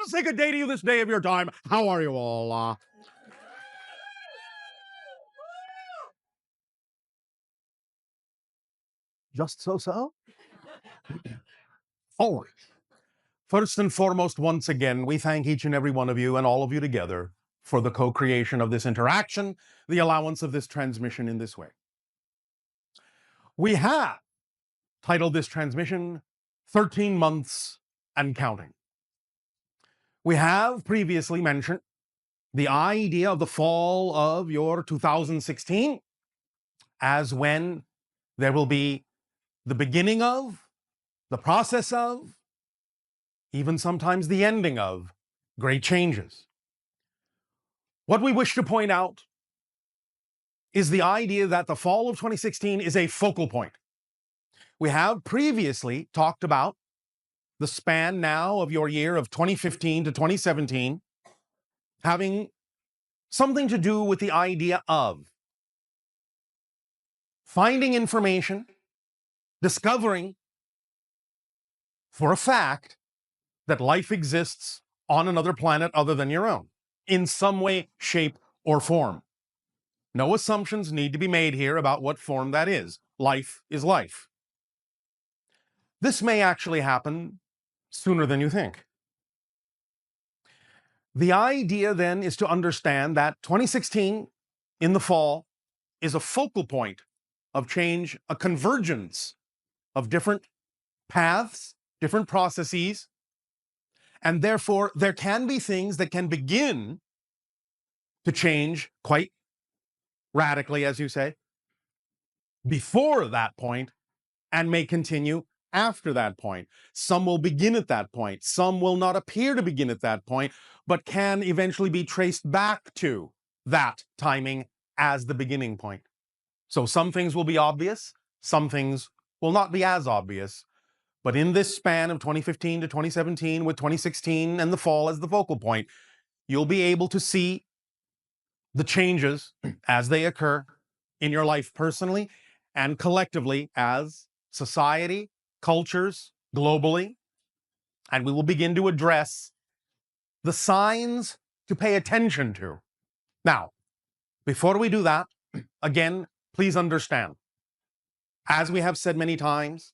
say good day to you this day of your time. How are you all? Just so? All right. First and foremost, once again, we thank each and every one of you and all of you together for the co-creation of this interaction, the allowance of this transmission in this way. We have titled this transmission 13 Months and Counting. We have previously mentioned the idea of the fall of your 2016 as when there will be the beginning of, the process of, even sometimes the ending of great changes. What we wish to point out is the idea that the fall of 2016 is a focal point. We have previously talked about the span now of your year of 2015 to 2017 having something to do with the idea of finding information, discovering for a fact that life exists on another planet other than your own, in some way, shape, or form. No assumptions need to be made here about what form that is. Life is life. This may actually happen sooner than you think. The idea then is to understand that 2016 in the fall is a focal point of change, a convergence of different paths, different processes, and therefore there can be things that can begin to change quite radically, as you say, before that point and may continue after that point. Some will begin at that point. Some will not appear to begin at that point, but can eventually be traced back to that timing as the beginning point. So some things will be obvious, some things will not be as obvious. But in this span of 2015 to 2017, with 2016 and the fall as the focal point, you'll be able to see the changes as they occur in your life personally and collectively as society, cultures, globally. And we will begin to address the signs to pay attention to. Now, before we do that, again, please understand, as we have said many times,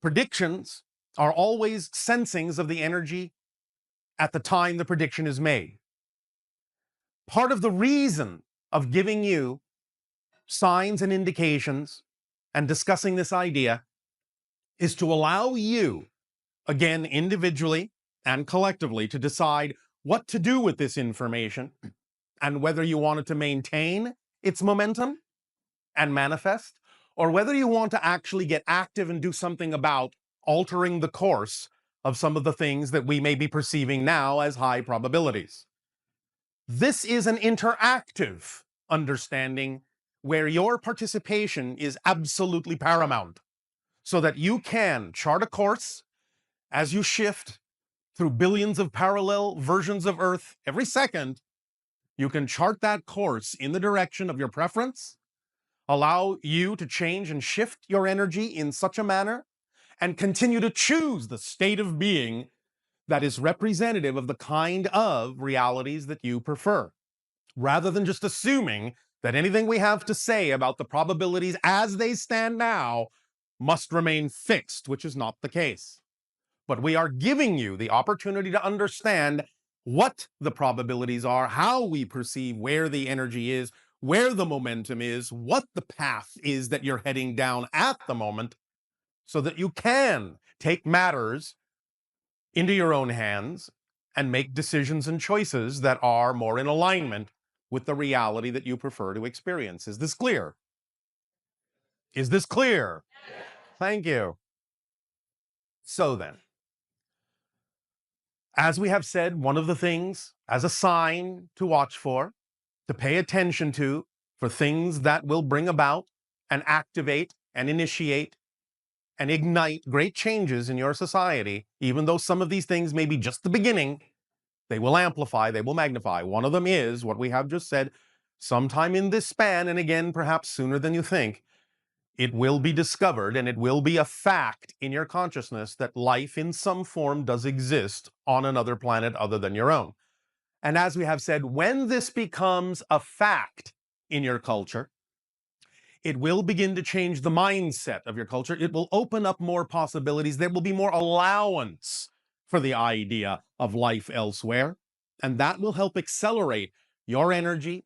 predictions are always sensings of the energy at the time the prediction is made. Part of the reason of giving you signs and indications and discussing this idea is to allow you, again, individually and collectively, to decide what to do with this information and whether you want it to maintain its momentum and manifest, or whether you want to actually get active and do something about altering the course of some of the things that we may be perceiving now as high probabilities. This is an interactive understanding where your participation is absolutely paramount, so that you can chart a course as you shift through billions of parallel versions of Earth every second. You can chart that course in the direction of your preference, allow you to change and shift your energy in such a manner, and continue to choose the state of being that is representative of the kind of realities that you prefer, rather than just assuming that anything we have to say about the probabilities as they stand now must remain fixed, which is not the case. But we are giving you the opportunity to understand what the probabilities are, how we perceive where the energy is, where the momentum is, what the path is that you're heading down at the moment, so that you can take matters into your own hands and make decisions and choices that are more in alignment with the reality that you prefer to experience. Is this clear? Is this clear? Thank you. So then, as we have said, one of the things as a sign to watch for, to pay attention to, for things that will bring about and activate and initiate and ignite great changes in your society, even though some of these things may be just the beginning, they will amplify, they will magnify. One of them is what we have just said, sometime in this span, and again, perhaps sooner than you think, it will be discovered and it will be a fact in your consciousness that life in some form does exist on another planet other than your own. And as we have said, when this becomes a fact in your culture, it will begin to change the mindset of your culture. It will open up more possibilities. There will be more allowance for the idea of life elsewhere. And that will help accelerate your energy,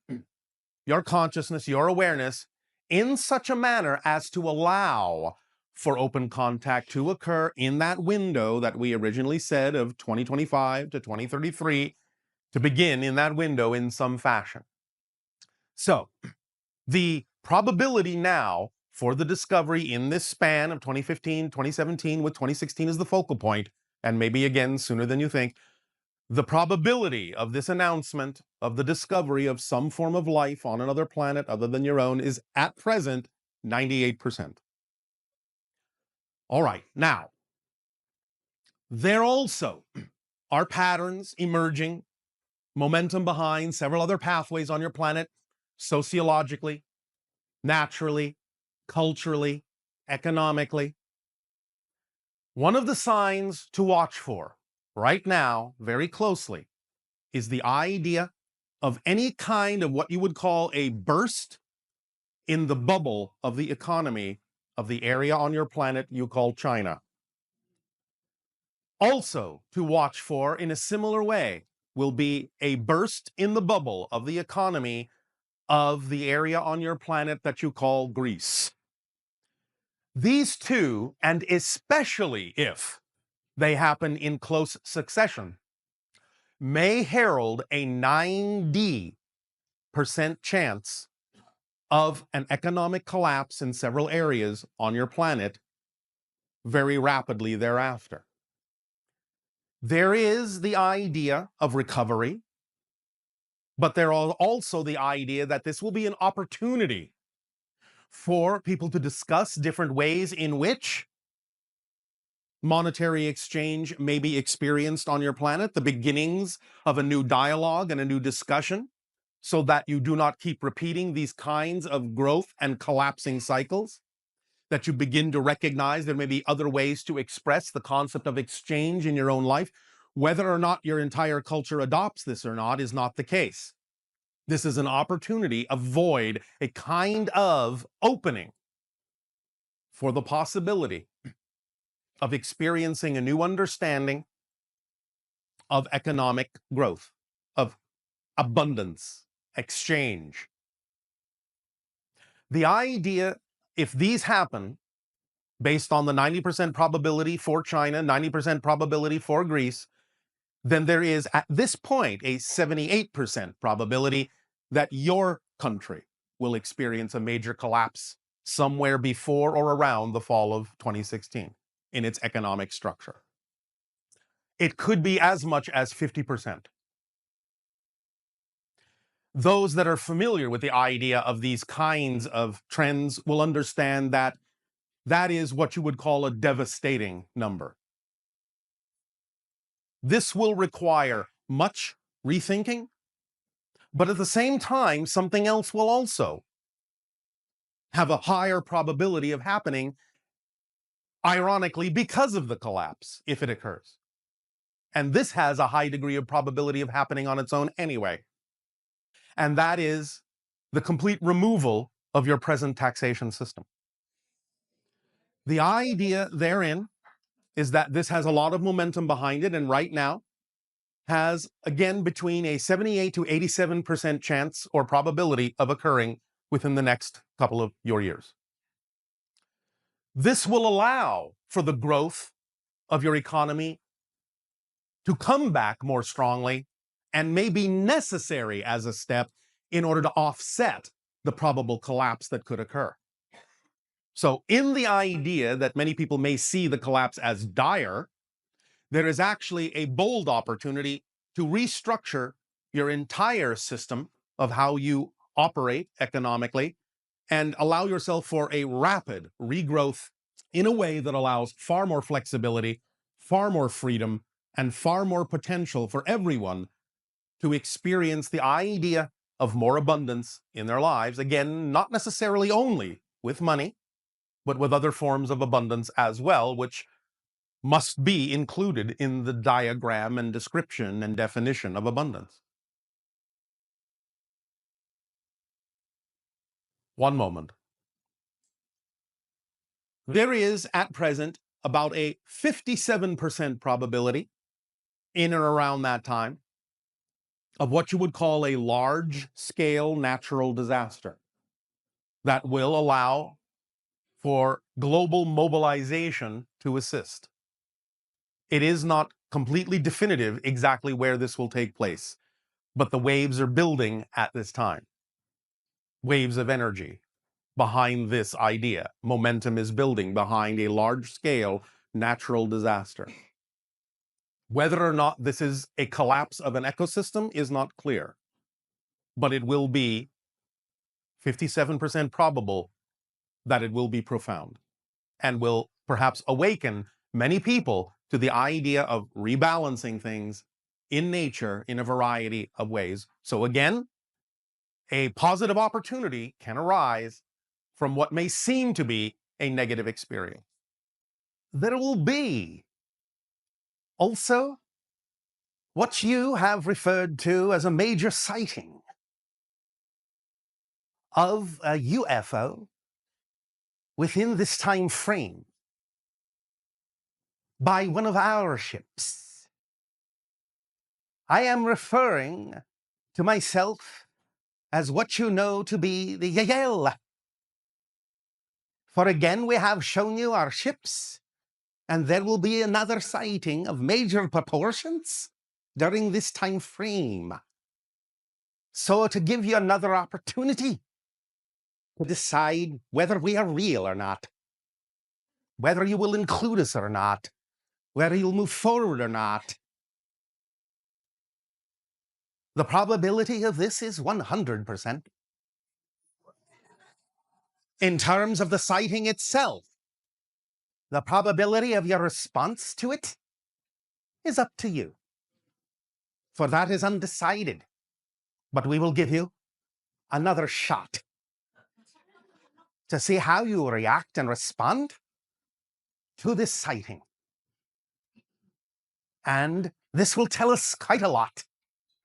your consciousness, your awareness in such a manner as to allow for open contact to occur in that window that we originally said of 2025 to 2033, to begin in that window in some fashion. So the probability now for the discovery in this span of 2015, 2017, with 2016 as the focal point, and maybe again sooner than you think, the probability of this announcement of the discovery of some form of life on another planet other than your own is at present 98%. All right, now, there also are patterns emerging, momentum behind several other pathways on your planet, sociologically, naturally, culturally, economically. One of the signs to watch for right now, very closely, is the idea of any kind of what you would call a burst in the bubble of the economy of the area on your planet you call China. Also to watch for in a similar way will be a burst in the bubble of the economy of the area on your planet that you call Greece. These two, and especially if they happen in close succession, may herald a 90% chance of an economic collapse in several areas on your planet very rapidly thereafter. There is the idea of recovery, but there is also the idea that this will be an opportunity for people to discuss different ways in which monetary exchange may be experienced on your planet, the beginnings of a new dialogue and a new discussion, so that you do not keep repeating these kinds of growth and collapsing cycles, that you begin to recognize there may be other ways to express the concept of exchange in your own life. Whether or not your entire culture adopts this or not is not the case. This is an opportunity, a void, a kind of opening for the possibility of experiencing a new understanding of economic growth, of abundance, exchange. The idea, if these happen, based on the 90% probability for China, 90% probability for Greece, then there is at this point a 78% probability that your country will experience a major collapse somewhere before or around the fall of 2016 in its economic structure. It could be as much as 50%. Those that are familiar with the idea of these kinds of trends will understand that that is what you would call a devastating number. This will require much rethinking, but at the same time, something else will also have a higher probability of happening, ironically, because of the collapse, if it occurs. And this has a high degree of probability of happening on its own anyway. And that is the complete removal of your present taxation system. The idea therein is that this has a lot of momentum behind it, and right now has, again, between a 78 to 87% chance or probability of occurring within the next couple of your years. This will allow for the growth of your economy to come back more strongly and may be necessary as a step in order to offset the probable collapse that could occur. So in the idea that many people may see the collapse as dire, there is actually a bold opportunity to restructure your entire system of how you operate economically and allow yourself for a rapid regrowth in a way that allows far more flexibility, far more freedom, and far more potential for everyone to experience the idea of more abundance in their lives. Again, not necessarily only with money, but with other forms of abundance as well, which must be included in the diagram and description and definition of abundance. One moment. There is at present about a 57% probability in and around that time of what you would call a large-scale natural disaster that will allow for global mobilization to assist. It is not completely definitive exactly where this will take place, but the waves are building at this time. Waves of energy behind this idea. Momentum is building behind a large-scale natural disaster. Whether or not this is a collapse of an ecosystem is not clear, but it will be 57% probable that it will be profound and will perhaps awaken many people to the idea of rebalancing things in nature in a variety of ways. So again, a positive opportunity can arise from what may seem to be a negative experience. There will be also what you have referred to as a major sighting of a UFO within this time frame by one of our ships. I am referring to myself as what you know to be the Yael. For again, we have shown you our ships, and there will be another sighting of major proportions during this time frame. So to give you another opportunity to decide whether we are real or not, whether you will include us or not, whether you'll move forward or not. The probability of this is 100%. In terms of the sighting itself, the probability of your response to it is up to you, for that is undecided. But we will give you another shot to see how you react and respond to this sighting. And this will tell us quite a lot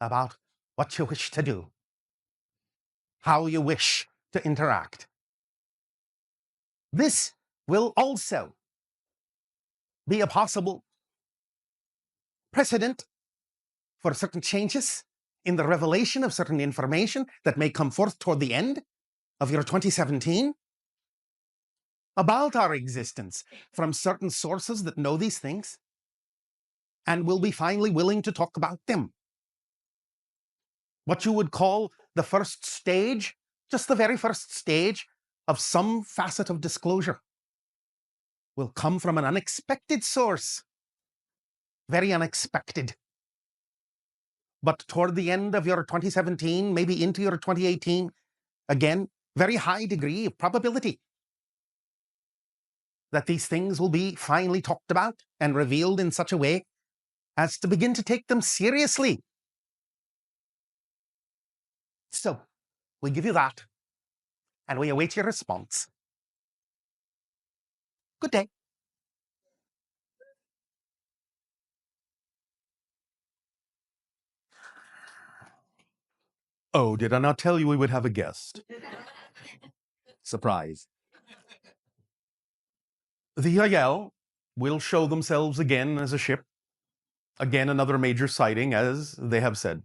about what you wish to do, how you wish to interact. This will also be a possible precedent for certain changes in the revelation of certain information that may come forth toward the end of your 2017 about our existence from certain sources that know these things and will be finally willing to talk about them. What you would call the first stage, just the very first stage of some facet of disclosure, will come from an unexpected source. Very unexpected. But toward the end of your 2017, maybe into your 2018, again, very high degree of probability that these things will be finally talked about and revealed in such a way as to begin to take them seriously. So, we give you that, and we await your response. Good day. Oh, did I not tell you we would have a guest? Surprise. The Yael will show themselves again as a ship. Again, another major sighting, as they have said.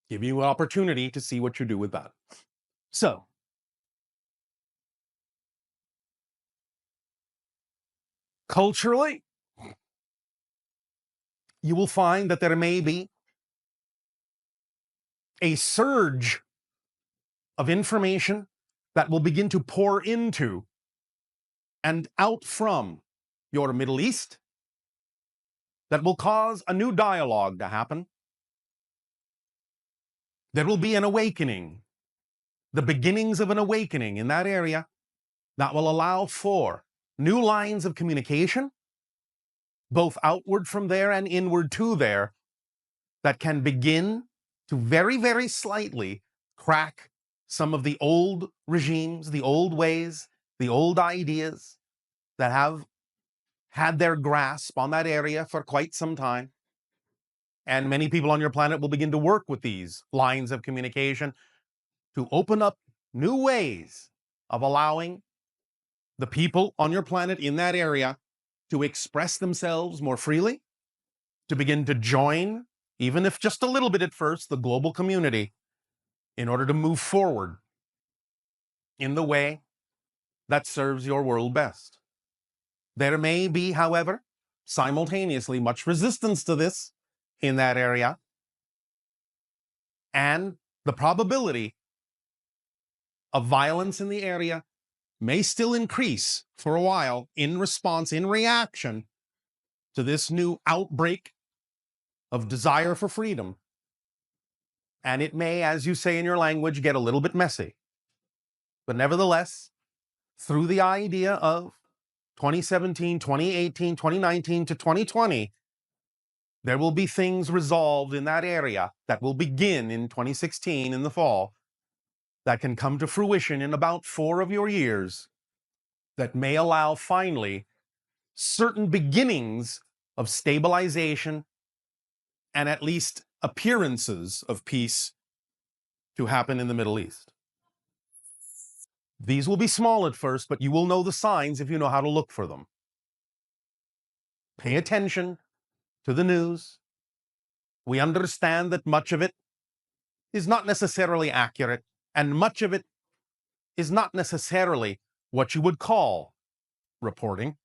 Give you an opportunity to see what you do with that. So, culturally, you will find that there may be a surge of information that will begin to pour into and out from your Middle East that will cause a new dialogue to happen. There will be an awakening, the beginnings of an awakening in that area that will allow for new lines of communication, both outward from there and inward to there, that can begin to very, very slightly crack some of the old regimes, the old ways, the old ideas that have had their grasp on that area for quite some time. And many people on your planet will begin to work with these lines of communication to open up new ways of allowing the people on your planet in that area to express themselves more freely, to begin to join, even if just a little bit at first, the global community in order to move forward in the way that serves your world best. There may be, however, simultaneously much resistance to this in that area, and the probability of violence in the area may still increase for a while in response, in reaction to this new outbreak of desire for freedom. And it may, as you say in your language, get a little bit messy. But nevertheless, through the idea of 2017, 2018, 2019 to 2020, there will be things resolved in that area that will begin in 2016 in the fall that can come to fruition in about 4 of your years that may allow finally certain beginnings of stabilization and at least appearances of peace to happen in the Middle East. These will be small at first, but you will know the signs if you know how to look for them. Pay attention to the news. We understand that much of it is not necessarily accurate, and much of it is not necessarily what you would call reporting.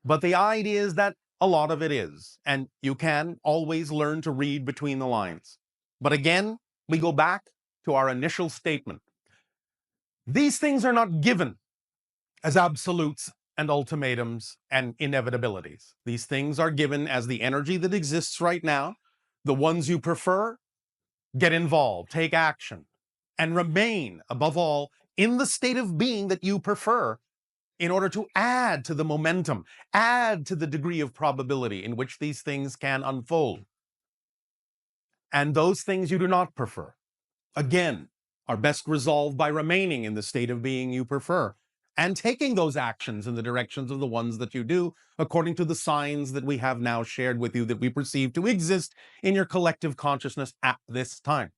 But the idea is that a lot of it is, and you can always learn to read between the lines. But again, we go back to our initial statement. These things are not given as absolutes and ultimatums and inevitabilities. These things are given as the energy that exists right now. The ones you prefer, get involved, take action, and remain, above all, in the state of being that you prefer in order to add to the momentum, add to the degree of probability in which these things can unfold. And those things you do not prefer, again, are best resolved by remaining in the state of being you prefer and taking those actions in the directions of the ones that you do, according to the signs that we have now shared with you that we perceive to exist in your collective consciousness at this time.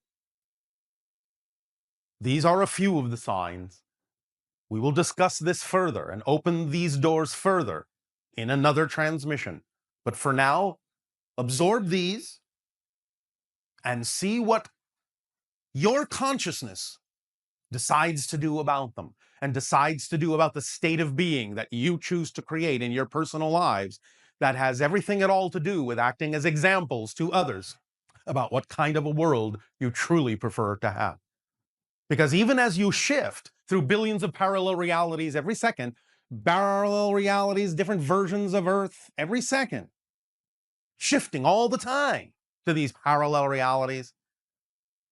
These are a few of the signs. We will discuss this further and open these doors further in another transmission. But for now, absorb these and see what your consciousness decides to do about them and decides to do about the state of being that you choose to create in your personal lives that has everything at all to do with acting as examples to others about what kind of a world you truly prefer to have. Because even as you shift through billions of parallel realities every second, parallel realities, different versions of Earth every second, shifting all the time to these parallel realities,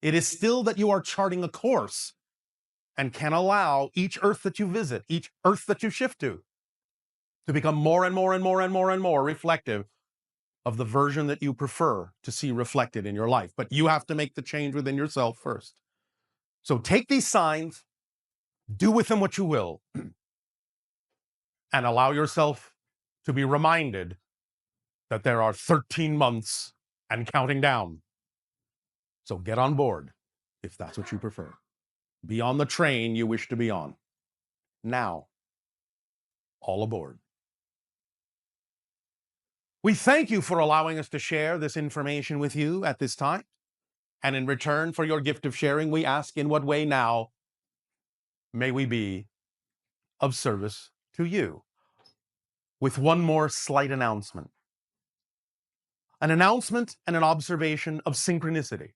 it is still that you are charting a course and can allow each Earth that you visit, each Earth that you shift to become more and more and more and more and more reflective of the version that you prefer to see reflected in your life. But you have to make the change within yourself first. So take these signs, do with them what you will, and allow yourself to be reminded that there are 13 months and counting down. So get on board if that's what you prefer. Be on the train you wish to be on. Now, all aboard. We thank you for allowing us to share this information with you at this time. And in return for your gift of sharing, we ask, in what way now may we be of service to you? With one more slight announcement. An announcement and an observation of synchronicity.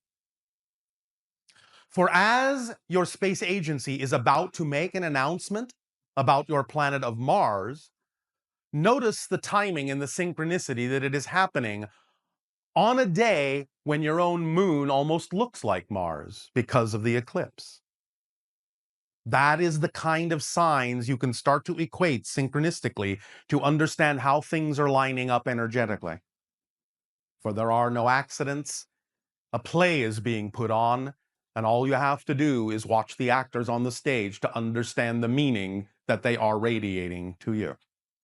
For as your space agency is about to make an announcement about your planet of Mars, notice the timing and the synchronicity that it is happening on a day when your own moon almost looks like Mars because of the eclipse. That is the kind of signs you can start to equate synchronistically to understand how things are lining up energetically. For there are no accidents. A play is being put on, and all you have to do is watch the actors on the stage to understand the meaning that they are radiating to you.